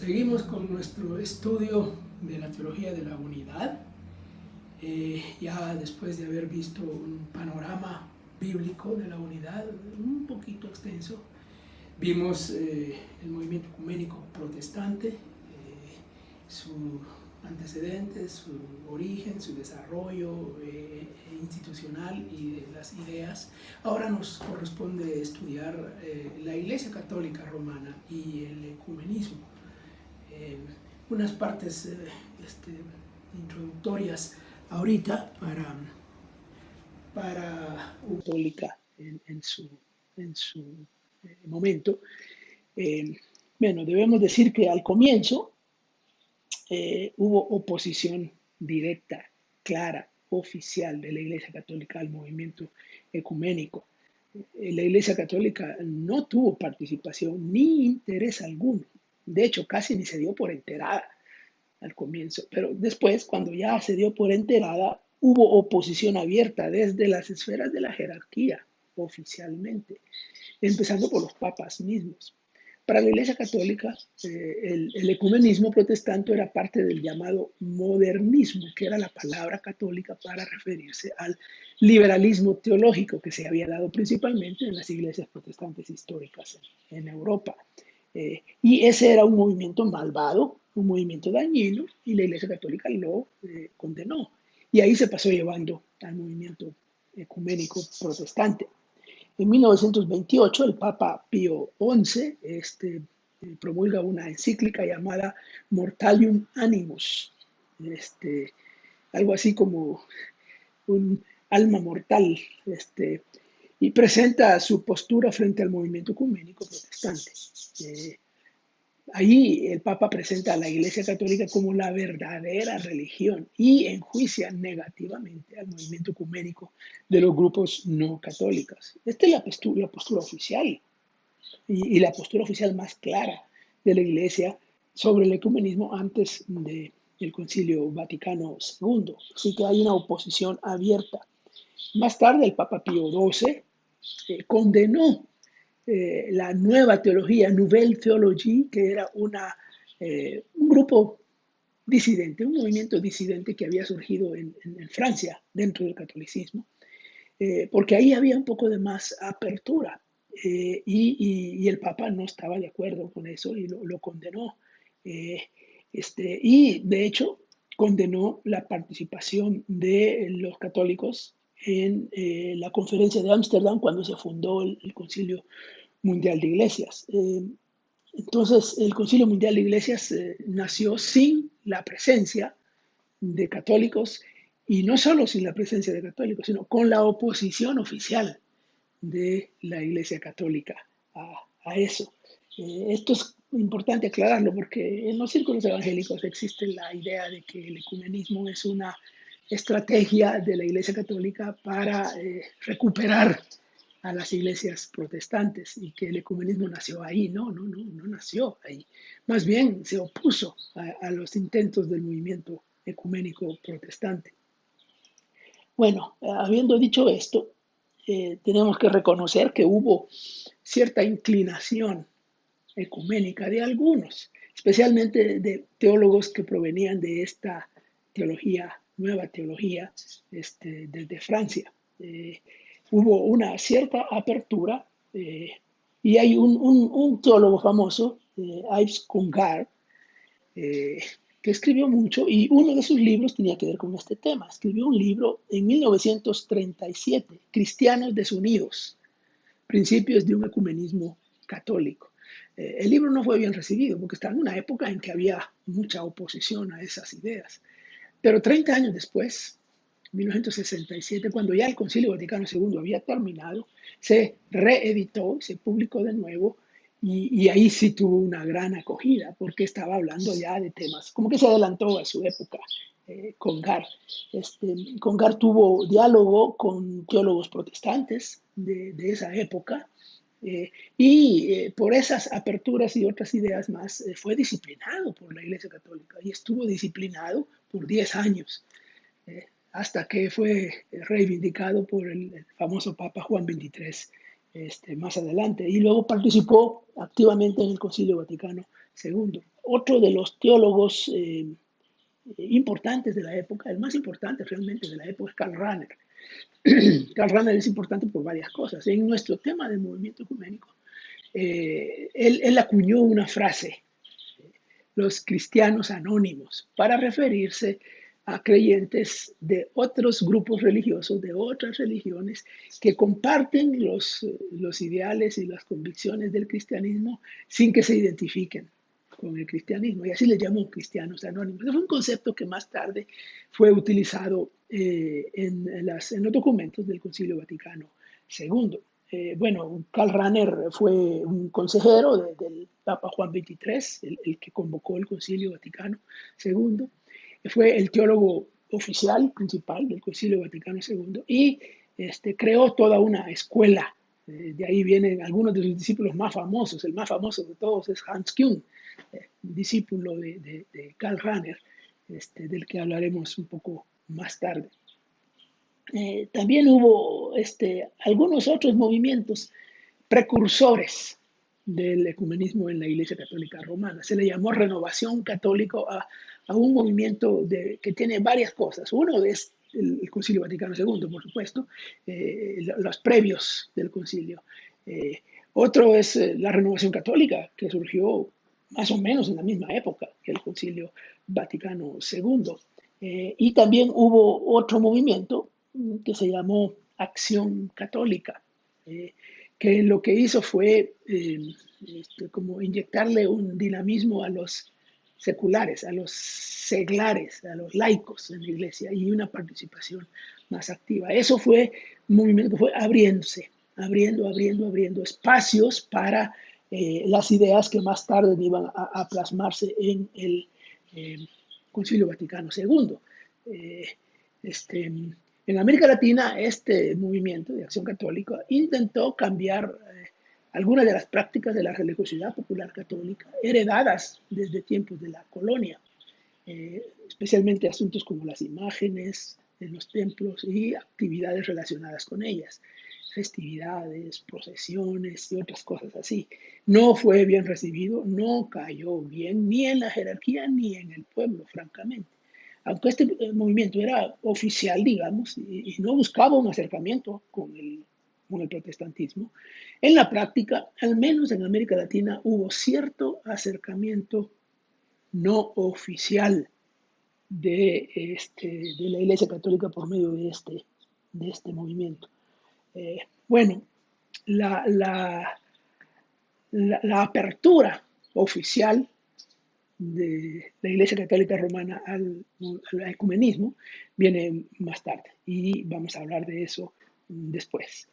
Seguimos con nuestro estudio de la teología de la unidad, ya después de haber visto un panorama bíblico de la unidad un poquito extenso. Vimos el movimiento ecuménico protestante, su antecedentes, su origen, su desarrollo institucional y de las ideas. Ahora nos corresponde estudiar la Iglesia Católica Romana y el ecumenismo. Unas partes introductorias ahorita para católica en su momento. Bueno, debemos decir que al comienzo hubo oposición directa, clara, oficial de la Iglesia Católica al movimiento ecuménico. La Iglesia Católica no tuvo participación ni interés alguno. De hecho, casi ni se dio por enterada al comienzo, pero después, cuando ya se dio por enterada, hubo oposición abierta desde las esferas de la jerarquía, oficialmente, empezando por los papas mismos. Para la Iglesia Católica, el ecumenismo protestante era parte del llamado modernismo, que era la palabra católica para referirse al liberalismo teológico que se había dado principalmente en las iglesias protestantes históricas en Europa. Y ese era un movimiento malvado, un movimiento dañino, y la Iglesia Católica lo condenó. Y ahí se pasó llevando al movimiento ecuménico protestante. En 1928, el Papa Pío XI promulga una encíclica llamada Mortalium Animus, algo así como un alma mortal, y presenta su postura frente al movimiento ecuménico protestante. Ahí el Papa presenta a la Iglesia Católica como la verdadera religión y enjuicia negativamente al movimiento ecuménico de los grupos no católicos. Esta es la postura oficial y la postura oficial más clara de la Iglesia sobre el ecumenismo antes del Concilio Vaticano II. Así que hay una oposición abierta. Más tarde el Papa Pío XII condenó la nueva teología, Nouvelle Theologie, que era un grupo disidente, un movimiento disidente que había surgido en Francia dentro del catolicismo, porque ahí había un poco de más apertura y el Papa no estaba de acuerdo con eso y lo condenó. Y de hecho condenó la participación de los católicos en la conferencia de Ámsterdam cuando se fundó el Concilio Mundial de Iglesias. Entonces, el Concilio Mundial de Iglesias nació sin la presencia de católicos y no solo sin la presencia de católicos, sino con la oposición oficial de la Iglesia Católica a eso. Esto es importante aclararlo porque en los círculos evangélicos existe la idea de que el ecumenismo es una estrategia de la Iglesia Católica para recuperar a las iglesias protestantes y que el ecumenismo nació ahí. No nació ahí. Más bien se opuso a los intentos del movimiento ecuménico protestante. Bueno, habiendo dicho esto, tenemos que reconocer que hubo cierta inclinación ecuménica de algunos, especialmente de teólogos que provenían de esta teología, nueva teología desde Francia. Hubo una cierta apertura y hay un teólogo famoso, Yves Congar, que escribió mucho y uno de sus libros tenía que ver con este tema. Escribió un libro en 1937, Cristianos desunidos, principios de un ecumenismo católico. El libro no fue bien recibido porque estaba en una época en que había mucha oposición a esas ideas. Pero 30 años después, 1967, cuando ya el Concilio Vaticano II había terminado, se reeditó, se publicó de nuevo y ahí sí tuvo una gran acogida porque estaba hablando ya de temas, como que se adelantó a su época. Congar. Congar tuvo diálogo con teólogos protestantes de esa época por esas aperturas y otras ideas más fue disciplinado por la Iglesia Católica y estuvo disciplinado por 10 años hasta que fue reivindicado por el famoso Papa Juan XXIII más adelante, y luego participó activamente en el Concilio Vaticano II. Otro de los teólogos importantes de la época, el más importante realmente de la época, es Karl Rahner. Karl Rahner es importante por varias cosas. En nuestro tema del movimiento ecuménico, él acuñó una frase, los cristianos anónimos, para referirse a creyentes de otros grupos religiosos, de otras religiones, que comparten los ideales y las convicciones del cristianismo sin que se identifiquen con el cristianismo. Y así les llamó cristianos anónimos. Ese fue un concepto que más tarde fue utilizado en los documentos del Concilio Vaticano II. Bueno, Karl Rahner fue un consejero del Papa Juan XXIII, el que convocó el Concilio Vaticano II. Fue el teólogo oficial principal del Concilio Vaticano II y creó toda una escuela. De ahí vienen algunos de sus discípulos más famosos. El más famoso de todos es Hans Küng, discípulo de Karl Rahner, del que hablaremos un poco más tarde. También hubo algunos otros movimientos precursores del ecumenismo en la Iglesia Católica Romana. Se le llamó renovación católica a un movimiento que tiene varias cosas. Uno es el Concilio Vaticano II, por supuesto, los previos del concilio. Otro es la renovación católica, que surgió más o menos en la misma época que el Concilio Vaticano II. Y también hubo otro movimiento que se llamó Acción Católica, que lo que hizo fue como inyectarle un dinamismo a los seculares, a los seglares, a los laicos en la iglesia y una participación más activa. Eso fue un movimiento que fue abriendo espacios para las ideas que más tarde iban a plasmarse en el eh, Concilio Vaticano II. Eh, este, en América Latina, este movimiento de acción católica intentó cambiar algunas de las prácticas de la religiosidad popular católica heredadas desde tiempos de la colonia, especialmente asuntos como las imágenes en los templos y actividades relacionadas con ellas, festividades, procesiones y otras cosas así. No fue bien recibido, no cayó bien ni en la jerarquía ni en el pueblo, francamente. Aunque este movimiento era oficial, digamos, y no buscaba un acercamiento con el protestantismo, en la práctica, al menos en América Latina, hubo cierto acercamiento no oficial de la Iglesia Católica por medio de este movimiento. Bueno, la, la, la apertura oficial de la Iglesia Católica Romana al ecumenismo viene más tarde y vamos a hablar de eso después.